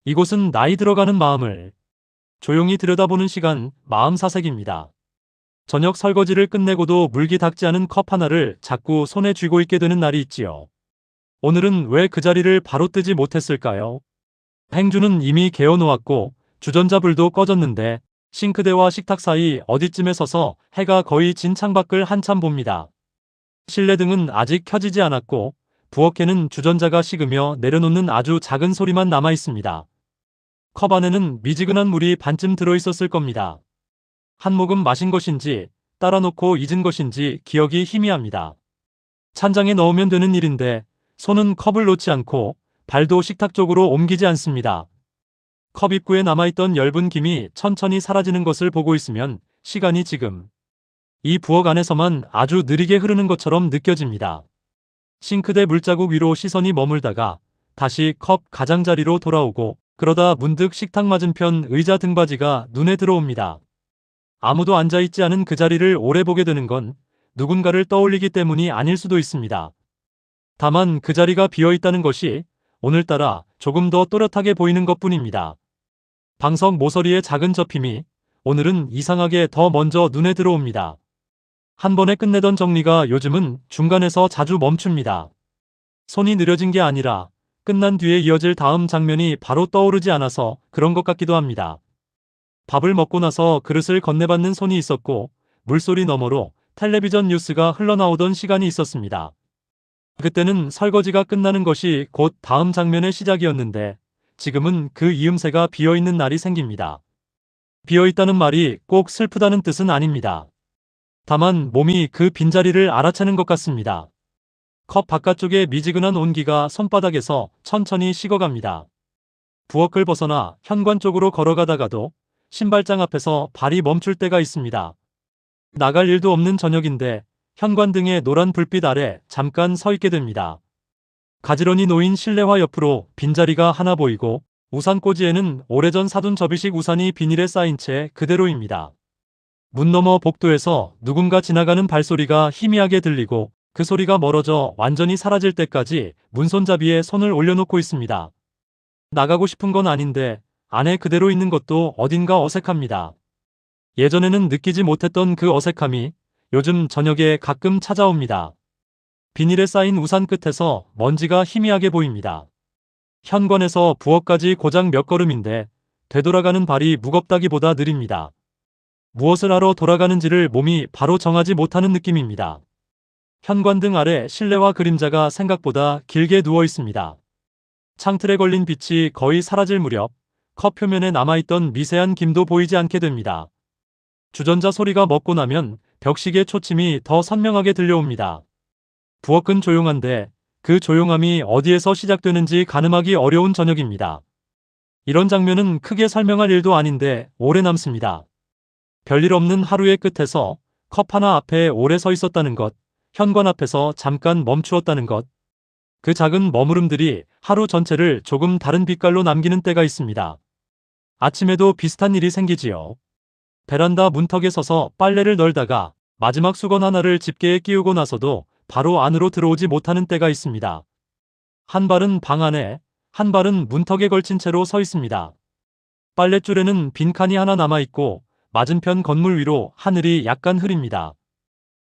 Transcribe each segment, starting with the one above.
이곳은 나이 들어가는 마음을 조용히 들여다보는 시간, 마음 사색입니다. 저녁 설거지를 끝내고도 물기 닿지 않은 컵 하나를 자꾸 손에 쥐고 있게 되는 날이 있지요. 오늘은 왜 그 자리를 바로 뜨지 못했을까요? 행주는 이미 개어놓았고 주전자 불도 꺼졌는데 싱크대와 식탁 사이 어디쯤에 서서 해가 거의 진 창밖을 한참 봅니다. 실내등은 아직 켜지지 않았고 부엌에는 주전자가 식으며 내려놓는 아주 작은 소리만 남아 있습니다. 컵 안에는 미지근한 물이 반쯤 들어있었을 겁니다. 한 모금 마신 것인지 따라 놓고 잊은 것인지 기억이 희미합니다. 찬장에 넣으면 되는 일인데 손은 컵을 놓지 않고 발도 식탁 쪽으로 옮기지 않습니다. 컵 입구에 남아있던 엷은 김이 천천히 사라지는 것을 보고 있으면 시간이 지금 이 부엌 안에서만 아주 느리게 흐르는 것처럼 느껴집니다. 싱크대 물자국 위로 시선이 머물다가 다시 컵 가장자리로 돌아오고 그러다 문득 식탁 맞은편 의자 등받이가 눈에 들어옵니다. 아무도 앉아있지 않은 그 자리를 오래 보게 되는 건 누군가를 떠올리기 때문이 아닐 수도 있습니다. 다만 그 자리가 비어있다는 것이 오늘따라 조금 더 또렷하게 보이는 것뿐입니다. 방석 모서리의 작은 접힘이 오늘은 이상하게 더 먼저 눈에 들어옵니다. 한 번에 끝내던 정리가 요즘은 중간에서 자주 멈춥니다. 손이 느려진 게 아니라 끝난 뒤에 이어질 다음 장면이 바로 떠오르지 않아서 그런 것 같기도 합니다. 밥을 먹고 나서 그릇을 건네받는 손이 있었고 물소리 너머로 텔레비전 뉴스가 흘러나오던 시간이 있었습니다. 그때는 설거지가 끝나는 것이 곧 다음 장면의 시작이었는데 지금은 그 이음새가 비어있는 날이 생깁니다. 비어있다는 말이 꼭 슬프다는 뜻은 아닙니다. 다만 몸이 그 빈자리를 알아채는 것 같습니다. 컵 바깥쪽의 미지근한 온기가 손바닥에서 천천히 식어갑니다. 부엌을 벗어나 현관 쪽으로 걸어가다가도 신발장 앞에서 발이 멈출 때가 있습니다. 나갈 일도 없는 저녁인데 현관등의 노란 불빛 아래 잠깐 서 있게 됩니다. 가지런히 놓인 실내화 옆으로 빈자리가 하나 보이고 우산꽂이에는 오래전 사둔 접이식 우산이 비닐에 쌓인 채 그대로입니다. 문 너머 복도에서 누군가 지나가는 발소리가 희미하게 들리고 그 소리가 멀어져 완전히 사라질 때까지 문손잡이에 손을 올려놓고 있습니다. 나가고 싶은 건 아닌데 안에 그대로 있는 것도 어딘가 어색합니다. 예전에는 느끼지 못했던 그 어색함이 요즘 저녁에 가끔 찾아옵니다. 비닐에 쌓인 우산 끝에서 먼지가 희미하게 보입니다. 현관에서 부엌까지 고작 몇 걸음인데 되돌아가는 발이 무겁다기보다 느립니다. 무엇을 하러 돌아가는지를 몸이 바로 정하지 못하는 느낌입니다. 현관등 아래 실내화 그림자가 생각보다 길게 누워 있습니다. 창틀에 걸린 빛이 거의 사라질 무렵 컵 표면에 남아있던 미세한 김도 보이지 않게 됩니다. 주전자 소리가 멎고 나면 벽시계 초침이 더 선명하게 들려옵니다. 부엌은 조용한데 그 조용함이 어디에서 시작되는지 가늠하기 어려운 저녁입니다. 이런 장면은 크게 설명할 일도 아닌데 오래 남습니다. 별일 없는 하루의 끝에서 컵 하나 앞에 오래 서 있었다는 것, 현관 앞에서 잠깐 멈추었다는 것, 그 작은 머무름들이 하루 전체를 조금 다른 빛깔로 남기는 때가 있습니다. 아침에도 비슷한 일이 생기지요. 베란다 문턱에 서서 빨래를 널다가 마지막 수건 하나를 집게에 끼우고 나서도 바로 안으로 들어오지 못하는 때가 있습니다. 한 발은 방 안에, 한 발은 문턱에 걸친 채로 서 있습니다. 빨랫줄에는 빈칸이 하나 남아있고 맞은편 건물 위로 하늘이 약간 흐립니다.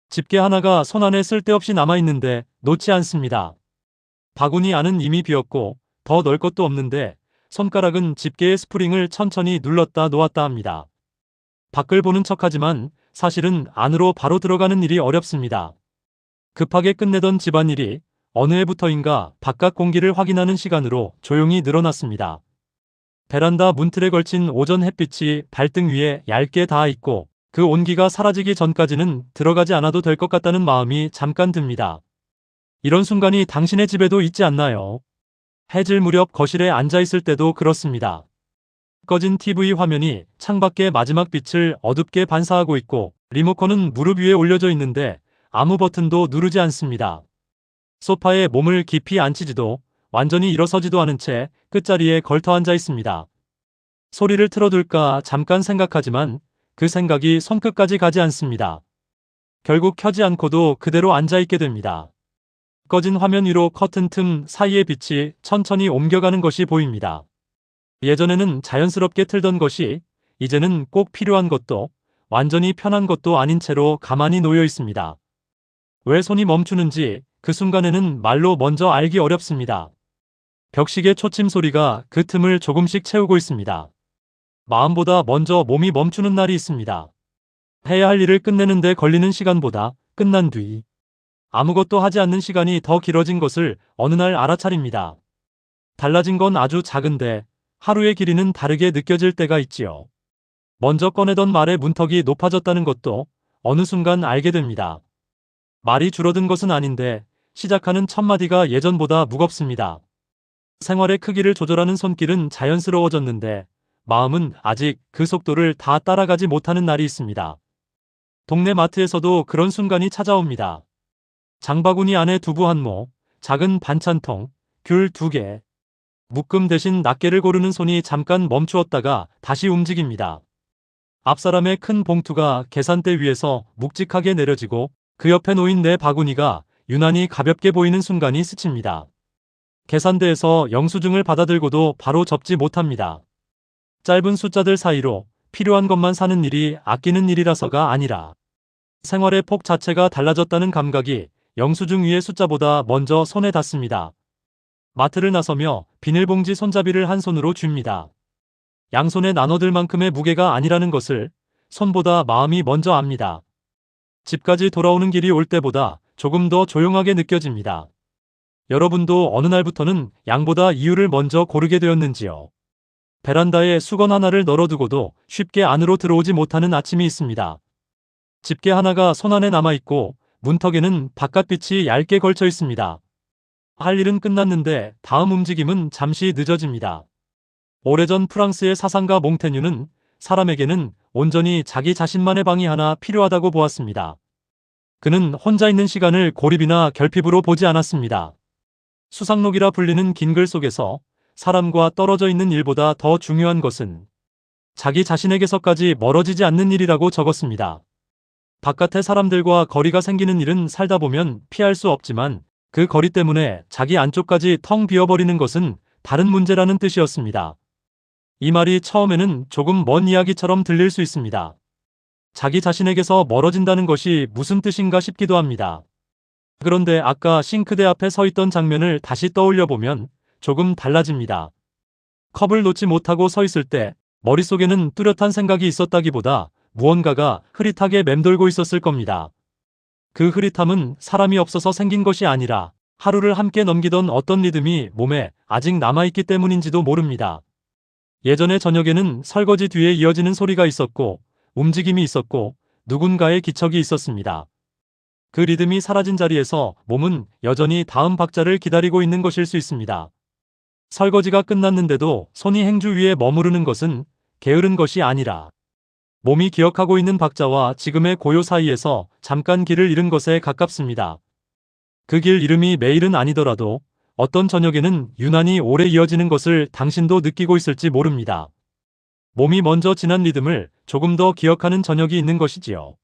집게 하나가 손 안에 쓸데없이 남아있는데 놓지 않습니다. 바구니 안은 이미 비었고 더 넣을 것도 없는데 손가락은 집게의 스프링을 천천히 눌렀다 놓았다 합니다. 밖을 보는 척하지만 사실은 안으로 바로 들어가는 일이 어렵습니다. 급하게 끝내던 집안일이 어느 해부터인가 바깥 공기를 확인하는 시간으로 조용히 늘어났습니다. 베란다 문틀에 걸친 오전 햇빛이 발등 위에 얇게 닿아 있고 그 온기가 사라지기 전까지는 들어가지 않아도 될 것 같다는 마음이 잠깐 듭니다. 이런 순간이 당신의 집에도 있지 않나요? 해질 무렵 거실에 앉아 있을 때도 그렇습니다. 꺼진 TV 화면이 창밖의 마지막 빛을 어둡게 반사하고 있고 리모컨은 무릎 위에 올려져 있는데 아무 버튼도 누르지 않습니다. 소파에 몸을 깊이 앉히지도 완전히 일어서지도 않은 채 끝자리에 걸터 앉아 있습니다. 소리를 틀어둘까 잠깐 생각하지만 그 생각이 손끝까지 가지 않습니다. 결국 켜지 않고도 그대로 앉아 있게 됩니다. 꺼진 화면 위로 커튼 틈 사이의 빛이 천천히 옮겨가는 것이 보입니다. 예전에는 자연스럽게 틀던 것이 이제는 꼭 필요한 것도 완전히 편한 것도 아닌 채로 가만히 놓여 있습니다. 왜 손이 멈추는지 그 순간에는 말로 먼저 알기 어렵습니다. 벽시계 초침 소리가 그 틈을 조금씩 채우고 있습니다. 마음보다 먼저 몸이 멈추는 날이 있습니다. 해야 할 일을 끝내는데 걸리는 시간보다 끝난 뒤 아무것도 하지 않는 시간이 더 길어진 것을 어느 날 알아차립니다. 달라진 건 아주 작은데 하루의 길이는 다르게 느껴질 때가 있지요. 먼저 꺼내던 말의 문턱이 높아졌다는 것도 어느 순간 알게 됩니다. 말이 줄어든 것은 아닌데 시작하는 첫 마디가 예전보다 무겁습니다. 생활의 크기를 조절하는 손길은 자연스러워졌는데 마음은 아직 그 속도를 다 따라가지 못하는 날이 있습니다. 동네 마트에서도 그런 순간이 찾아옵니다. 장바구니 안에 두부 한 모, 작은 반찬통, 귤 2개. 묶음 대신 낱개를 고르는 손이 잠깐 멈추었다가 다시 움직입니다. 앞사람의 큰 봉투가 계산대 위에서 묵직하게 내려지고 그 옆에 놓인 내 바구니가 유난히 가볍게 보이는 순간이 스칩니다. 계산대에서 영수증을 받아들고도 바로 접지 못합니다. 짧은 숫자들 사이로 필요한 것만 사는 일이 아끼는 일이라서가 아니라 생활의 폭 자체가 달라졌다는 감각이 영수증 위의 숫자보다 먼저 손에 닿습니다. 마트를 나서며 비닐봉지 손잡이를 한 손으로 쥡니다. 양손에 나눠들 만큼의 무게가 아니라는 것을 손보다 마음이 먼저 압니다. 집까지 돌아오는 길이 올 때보다 조금 더 조용하게 느껴집니다. 여러분도 어느 날부터는 양보다 이유를 먼저 고르게 되었는지요? 베란다에 수건 하나를 널어두고도 쉽게 안으로 들어오지 못하는 아침이 있습니다. 집게 하나가 손안에 남아있고 문턱에는 바깥빛이 얇게 걸쳐 있습니다. 할 일은 끝났는데 다음 움직임은 잠시 늦어집니다. 오래전 프랑스의 사상가 몽테뉴는 사람에게는 온전히 자기 자신만의 방이 하나 필요하다고 보았습니다. 그는 혼자 있는 시간을 고립이나 결핍으로 보지 않았습니다. 수상록이라 불리는 긴 글 속에서 사람과 떨어져 있는 일보다 더 중요한 것은 자기 자신에게서까지 멀어지지 않는 일이라고 적었습니다. 바깥의 사람들과 거리가 생기는 일은 살다 보면 피할 수 없지만 그 거리 때문에 자기 안쪽까지 텅 비어버리는 것은 다른 문제라는 뜻이었습니다. 이 말이 처음에는 조금 먼 이야기처럼 들릴 수 있습니다. 자기 자신에게서 멀어진다는 것이 무슨 뜻인가 싶기도 합니다. 그런데 아까 싱크대 앞에 서 있던 장면을 다시 떠올려 보면 조금 달라집니다. 컵을 놓지 못하고 서 있을 때 머릿속에는 뚜렷한 생각이 있었다기보다 무언가가 흐릿하게 맴돌고 있었을 겁니다. 그 흐릿함은 사람이 없어서 생긴 것이 아니라 하루를 함께 넘기던 어떤 리듬이 몸에 아직 남아있기 때문인지도 모릅니다. 예전에 저녁에는 설거지 뒤에 이어지는 소리가 있었고 움직임이 있었고 누군가의 기척이 있었습니다. 그 리듬이 사라진 자리에서 몸은 여전히 다음 박자를 기다리고 있는 것일 수 있습니다. 설거지가 끝났는데도 손이 행주 위에 머무르는 것은 게으른 것이 아니라 몸이 기억하고 있는 박자와 지금의 고요 사이에서 잠깐 길을 잃은 것에 가깝습니다. 그 길 이름이 매일은 아니더라도 어떤 저녁에는 유난히 오래 이어지는 것을 당신도 느끼고 있을지 모릅니다. 몸이 먼저 지난 리듬을 조금 더 기억하는 저녁이 있는 것이지요.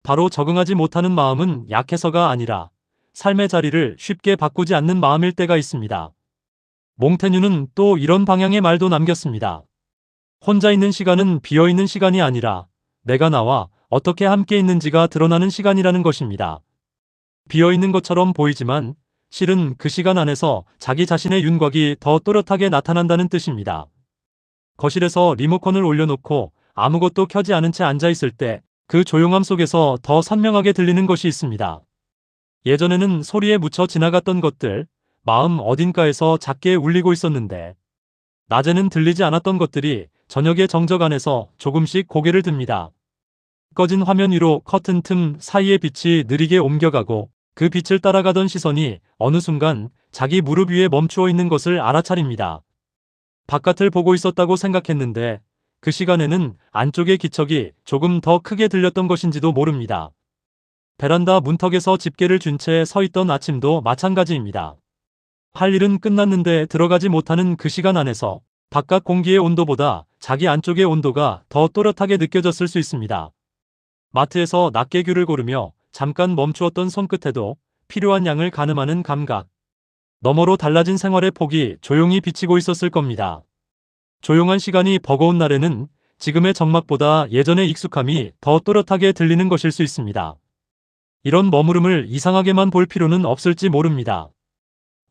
바로 적응하지 못하는 마음은 약해서가 아니라 삶의 자리를 쉽게 바꾸지 않는 마음일 때가 있습니다. 몽테뉴는 또 이런 방향의 말도 남겼습니다. 혼자 있는 시간은 비어있는 시간이 아니라 내가 나와 어떻게 함께 있는지가 드러나는 시간이라는 것입니다. 비어있는 것처럼 보이지만 실은 그 시간 안에서 자기 자신의 윤곽이 더 또렷하게 나타난다는 뜻입니다. 거실에서 리모컨을 올려놓고 아무것도 켜지 않은 채 앉아있을 때 그 조용함 속에서 더 선명하게 들리는 것이 있습니다. 예전에는 소리에 묻혀 지나갔던 것들, 마음 어딘가에서 작게 울리고 있었는데 낮에는 들리지 않았던 것들이 저녁의 정적 안에서 조금씩 고개를 듭니다. 꺼진 화면 위로 커튼 틈 사이의 빛이 느리게 옮겨가고 그 빛을 따라가던 시선이 어느 순간 자기 무릎 위에 멈추어 있는 것을 알아차립니다. 바깥을 보고 있었다고 생각했는데 그 시간에는 안쪽의 기척이 조금 더 크게 들렸던 것인지도 모릅니다. 베란다 문턱에서 집게를 쥔 채 서 있던 아침도 마찬가지입니다. 할 일은 끝났는데 들어가지 못하는 그 시간 안에서 바깥 공기의 온도보다 자기 안쪽의 온도가 더 또렷하게 느껴졌을 수 있습니다. 마트에서 낱개 귤을 고르며 잠깐 멈추었던 손끝에도 필요한 양을 가늠하는 감각. 너머로 달라진 생활의 폭이 조용히 비치고 있었을 겁니다. 조용한 시간이 버거운 날에는 지금의 정막보다 예전의 익숙함이 더 또렷하게 들리는 것일 수 있습니다. 이런 머무름을 이상하게만 볼 필요는 없을지 모릅니다.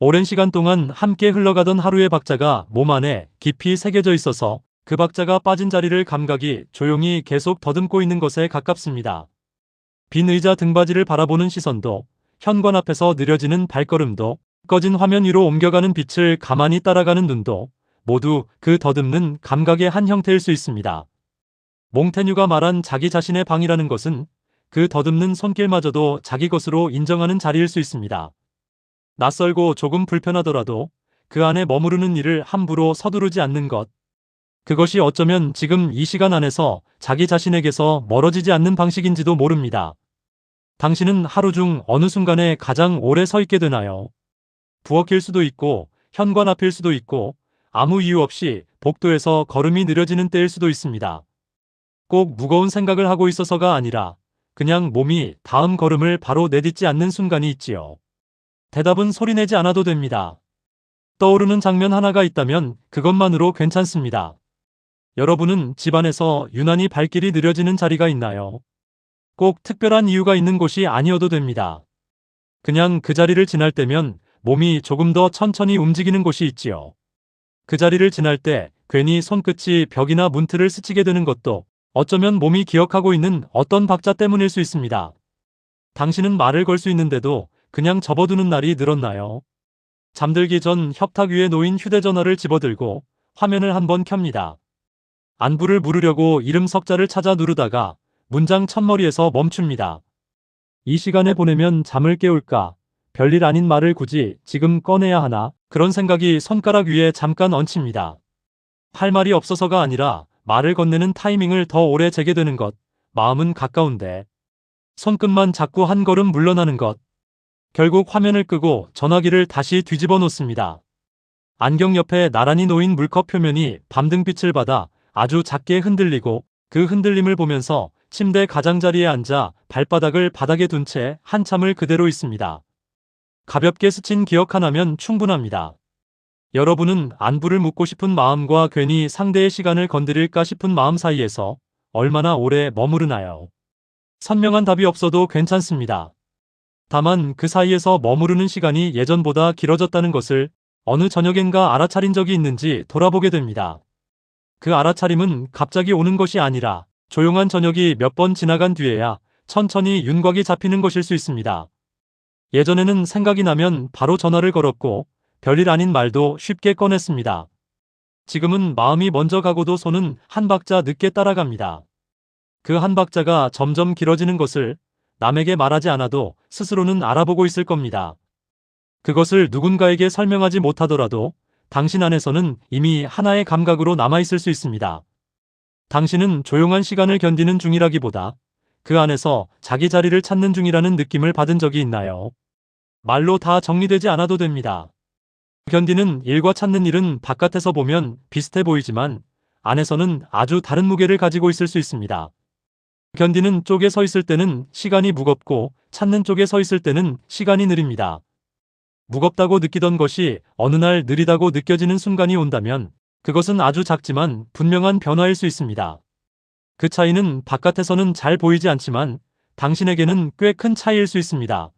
오랜 시간 동안 함께 흘러가던 하루의 박자가 몸 안에 깊이 새겨져 있어서 그 박자가 빠진 자리를 감각이 조용히 계속 더듬고 있는 것에 가깝습니다. 빈 의자 등받이를 바라보는 시선도, 현관 앞에서 느려지는 발걸음도, 꺼진 화면 위로 옮겨가는 빛을 가만히 따라가는 눈도 모두 그 더듬는 감각의 한 형태일 수 있습니다. 몽테뉴가 말한 자기 자신의 방이라는 것은 그 더듬는 손길마저도 자기 것으로 인정하는 자리일 수 있습니다. 낯설고 조금 불편하더라도 그 안에 머무르는 일을 함부로 서두르지 않는 것. 그것이 어쩌면 지금 이 시간 안에서 자기 자신에게서 멀어지지 않는 방식인지도 모릅니다. 당신은 하루 중 어느 순간에 가장 오래 서 있게 되나요? 부엌일 수도 있고, 현관 앞일 수도 있고, 아무 이유 없이 복도에서 걸음이 느려지는 때일 수도 있습니다. 꼭 무거운 생각을 하고 있어서가 아니라 그냥 몸이 다음 걸음을 바로 내딛지 않는 순간이 있지요. 대답은 소리내지 않아도 됩니다. 떠오르는 장면 하나가 있다면 그것만으로 괜찮습니다. 여러분은 집안에서 유난히 발길이 느려지는 자리가 있나요? 꼭 특별한 이유가 있는 곳이 아니어도 됩니다. 그냥 그 자리를 지날 때면 몸이 조금 더 천천히 움직이는 곳이 있지요. 그 자리를 지날 때 괜히 손끝이 벽이나 문틀을 스치게 되는 것도 어쩌면 몸이 기억하고 있는 어떤 박자 때문일 수 있습니다. 당신은 말을 걸 수 있는데도 그냥 접어두는 날이 늘었나요? 잠들기 전 협탁 위에 놓인 휴대전화를 집어들고 화면을 한번 켭니다. 안부를 물으려고 이름 석자를 찾아 누르다가 문장 첫머리에서 멈춥니다. 이 시간에 보내면 잠을 깨울까? 별일 아닌 말을 굳이 지금 꺼내야 하나? 그런 생각이 손가락 위에 잠깐 얹힙니다. 할 말이 없어서가 아니라 말을 건네는 타이밍을 더 오래 재게 되는 것. 마음은 가까운데 손끝만 자꾸 한 걸음 물러나는 것. 결국 화면을 끄고 전화기를 다시 뒤집어 놓습니다. 안경 옆에 나란히 놓인 물컵 표면이 밤등빛을 받아 아주 작게 흔들리고 그 흔들림을 보면서 침대 가장자리에 앉아 발바닥을 바닥에 둔 채 한참을 그대로 있습니다. 가볍게 스친 기억 하나면 충분합니다. 여러분은 안부를 묻고 싶은 마음과 괜히 상대의 시간을 건드릴까 싶은 마음 사이에서 얼마나 오래 머무르나요? 선명한 답이 없어도 괜찮습니다. 다만 그 사이에서 머무르는 시간이 예전보다 길어졌다는 것을 어느 저녁엔가 알아차린 적이 있는지 돌아보게 됩니다. 그 알아차림은 갑자기 오는 것이 아니라 조용한 저녁이 몇 번 지나간 뒤에야 천천히 윤곽이 잡히는 것일 수 있습니다. 예전에는 생각이 나면 바로 전화를 걸었고 별일 아닌 말도 쉽게 꺼냈습니다. 지금은 마음이 먼저 가고도 손은 한 박자 늦게 따라갑니다. 그 한 박자가 점점 길어지는 것을 남에게 말하지 않아도 스스로는 알아보고 있을 겁니다. 그것을 누군가에게 설명하지 못하더라도 당신 안에서는 이미 하나의 감각으로 남아있을 수 있습니다. 당신은 조용한 시간을 견디는 중이라기보다 그 안에서 자기 자리를 찾는 중이라는 느낌을 받은 적이 있나요? 말로 다 정리되지 않아도 됩니다. 견디는 일과 찾는 일은 바깥에서 보면 비슷해 보이지만 안에서는 아주 다른 무게를 가지고 있을 수 있습니다. 견디는 쪽에 서 있을 때는 시간이 무겁고 찾는 쪽에 서 있을 때는 시간이 느립니다. 무겁다고 느끼던 것이 어느 날 느리다고 느껴지는 순간이 온다면 그것은 아주 작지만 분명한 변화일 수 있습니다. 그 차이는 바깥에서는 잘 보이지 않지만 당신에게는 꽤 큰 차이일 수 있습니다.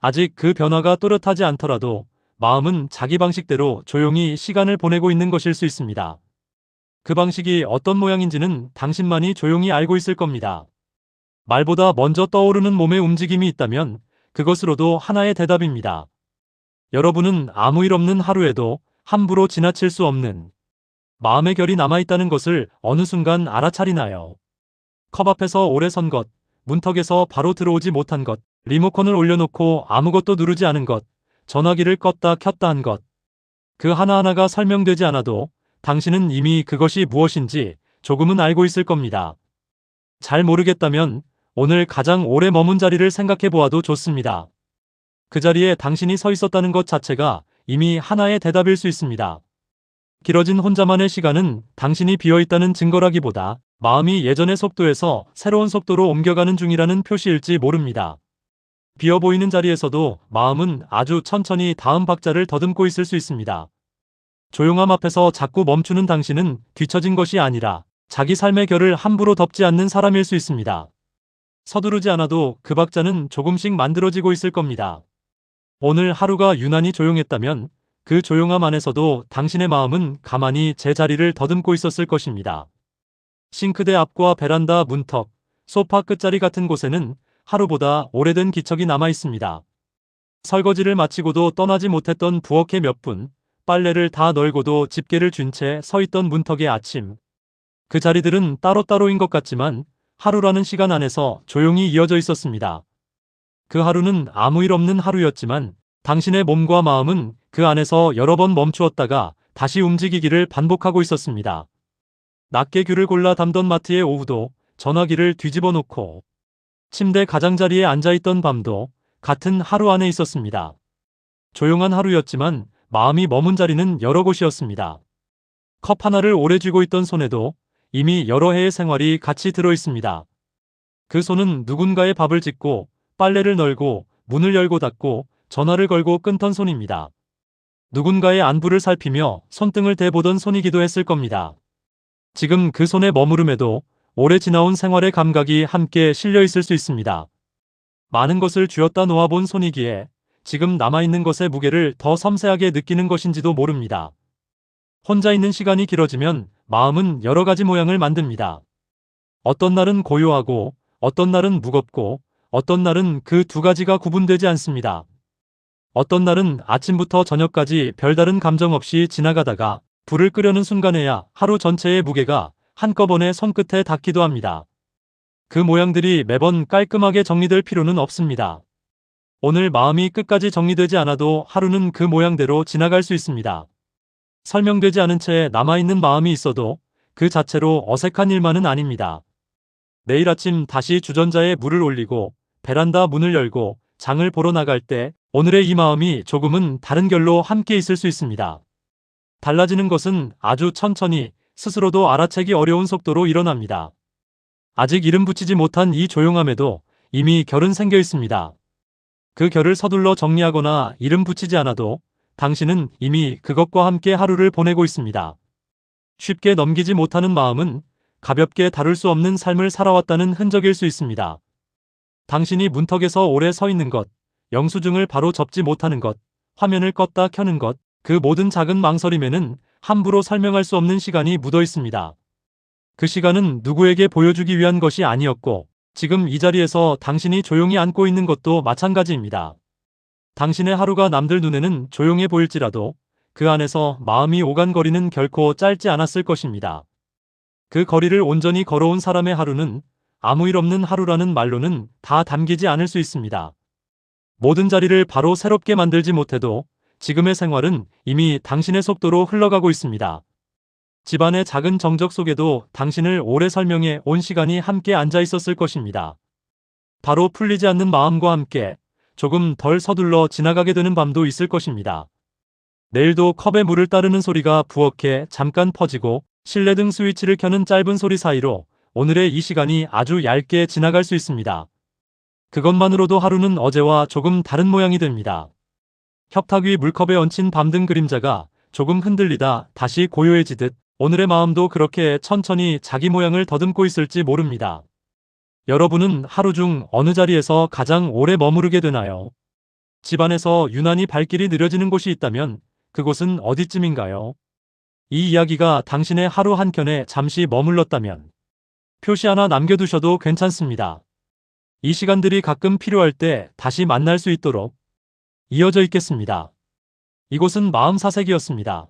아직 그 변화가 또렷하지 않더라도 마음은 자기 방식대로 조용히 시간을 보내고 있는 것일 수 있습니다. 그 방식이 어떤 모양인지는 당신만이 조용히 알고 있을 겁니다. 말보다 먼저 떠오르는 몸의 움직임이 있다면 그것으로도 하나의 대답입니다. 여러분은 아무 일 없는 하루에도 함부로 지나칠 수 없는 마음의 결이 남아있다는 것을 어느 순간 알아차리나요? 컵 앞에서 오래 선 것, 문턱에서 바로 들어오지 못한 것, 리모컨을 올려놓고 아무것도 누르지 않은 것, 전화기를 껐다 켰다 한 것. 그 하나하나가 설명되지 않아도 당신은 이미 그것이 무엇인지 조금은 알고 있을 겁니다. 잘 모르겠다면 오늘 가장 오래 머문 자리를 생각해 보아도 좋습니다. 그 자리에 당신이 서 있었다는 것 자체가 이미 하나의 대답일 수 있습니다. 길어진 혼자만의 시간은 당신이 비어있다는 증거라기보다 마음이 예전의 속도에서 새로운 속도로 옮겨가는 중이라는 표시일지 모릅니다. 비어 보이는 자리에서도 마음은 아주 천천히 다음 박자를 더듬고 있을 수 있습니다. 조용함 앞에서 자꾸 멈추는 당신은 뒤처진 것이 아니라 자기 삶의 결을 함부로 덮지 않는 사람일 수 있습니다. 서두르지 않아도 그 박자는 조금씩 만들어지고 있을 겁니다. 오늘 하루가 유난히 조용했다면 그 조용함 안에서도 당신의 마음은 가만히 제자리를 더듬고 있었을 것입니다. 싱크대 앞과 베란다 문턱, 소파 끝자리 같은 곳에는 하루보다 오래된 기척이 남아 있습니다. 설거지를 마치고도 떠나지 못했던 부엌의 몇 분, 빨래를 다 널고도 집게를 쥔 채 서 있던 문턱의 아침. 그 자리들은 따로따로인 것 같지만 하루라는 시간 안에서 조용히 이어져 있었습니다. 그 하루는 아무 일 없는 하루였지만 당신의 몸과 마음은 그 안에서 여러 번 멈추었다가 다시 움직이기를 반복하고 있었습니다. 낮게 귤을 골라 담던 마트의 오후도, 전화기를 뒤집어 놓고 침대 가장자리에 앉아있던 밤도 같은 하루 안에 있었습니다. 조용한 하루였지만 마음이 머문 자리는 여러 곳이었습니다. 컵 하나를 오래 쥐고 있던 손에도 이미 여러 해의 생활이 같이 들어 있습니다. 그 손은 누군가의 밥을 짓고 빨래를 널고 문을 열고 닫고 전화를 걸고 끊던 손입니다. 누군가의 안부를 살피며 손등을 대보던 손이기도 했을 겁니다. 지금 그 손의 머무름에도 오래 지나온 생활의 감각이 함께 실려 있을 수 있습니다. 많은 것을 쥐었다 놓아본 손이기에 지금 남아있는 것의 무게를 더 섬세하게 느끼는 것인지도 모릅니다. 혼자 있는 시간이 길어지면 마음은 여러 가지 모양을 만듭니다. 어떤 날은 고요하고 어떤 날은 무겁고 어떤 날은 그 두 가지가 구분되지 않습니다. 어떤 날은 아침부터 저녁까지 별다른 감정 없이 지나가다가 불을 끄려는 순간에야 하루 전체의 무게가 한꺼번에 손끝에 닿기도 합니다. 그 모양들이 매번 깔끔하게 정리될 필요는 없습니다. 오늘 마음이 끝까지 정리되지 않아도 하루는 그 모양대로 지나갈 수 있습니다. 설명되지 않은 채 남아있는 마음이 있어도 그 자체로 어색한 일만은 아닙니다. 내일 아침 다시 주전자에 물을 올리고 베란다 문을 열고 장을 보러 나갈 때 오늘의 이 마음이 조금은 다른 결로 함께 있을 수 있습니다. 달라지는 것은 아주 천천히 스스로도 알아채기 어려운 속도로 일어납니다. 아직 이름 붙이지 못한 이 조용함에도 이미 결은 생겨 있습니다. 그 결을 서둘러 정리하거나 이름 붙이지 않아도 당신은 이미 그것과 함께 하루를 보내고 있습니다. 쉽게 넘기지 못하는 마음은 가볍게 다룰 수 없는 삶을 살아왔다는 흔적일 수 있습니다. 당신이 문턱에서 오래 서 있는 것, 영수증을 바로 접지 못하는 것, 화면을 껐다 켜는 것, 그 모든 작은 망설임에는 함부로 설명할 수 없는 시간이 묻어 있습니다. 그 시간은 누구에게 보여주기 위한 것이 아니었고 지금 이 자리에서 당신이 조용히 앉고 있는 것도 마찬가지입니다. 당신의 하루가 남들 눈에는 조용해 보일지라도 그 안에서 마음이 오간거리는 결코 짧지 않았을 것입니다. 그 거리를 온전히 걸어온 사람의 하루는 아무 일 없는 하루라는 말로는 다 담기지 않을 수 있습니다. 모든 자리를 바로 새롭게 만들지 못해도 지금의 생활은 이미 당신의 속도로 흘러가고 있습니다. 집안의 작은 정적 속에도 당신을 오래 설명해 온 시간이 함께 앉아 있었을 것입니다. 바로 풀리지 않는 마음과 함께 조금 덜 서둘러 지나가게 되는 밤도 있을 것입니다. 내일도 컵에 물을 따르는 소리가 부엌에 잠깐 퍼지고 실내등 스위치를 켜는 짧은 소리 사이로 오늘의 이 시간이 아주 얇게 지나갈 수 있습니다. 그것만으로도 하루는 어제와 조금 다른 모양이 됩니다. 협탁 위 물컵에 얹힌 밤등 그림자가 조금 흔들리다 다시 고요해지듯 오늘의 마음도 그렇게 천천히 자기 모양을 더듬고 있을지 모릅니다. 여러분은 하루 중 어느 자리에서 가장 오래 머무르게 되나요? 집안에서 유난히 발길이 느려지는 곳이 있다면 그곳은 어디쯤인가요? 이 이야기가 당신의 하루 한켠에 잠시 머물렀다면 표시 하나 남겨두셔도 괜찮습니다. 이 시간들이 가끔 필요할 때 다시 만날 수 있도록 이어져 있겠습니다. 이곳은 마음 사색이었습니다.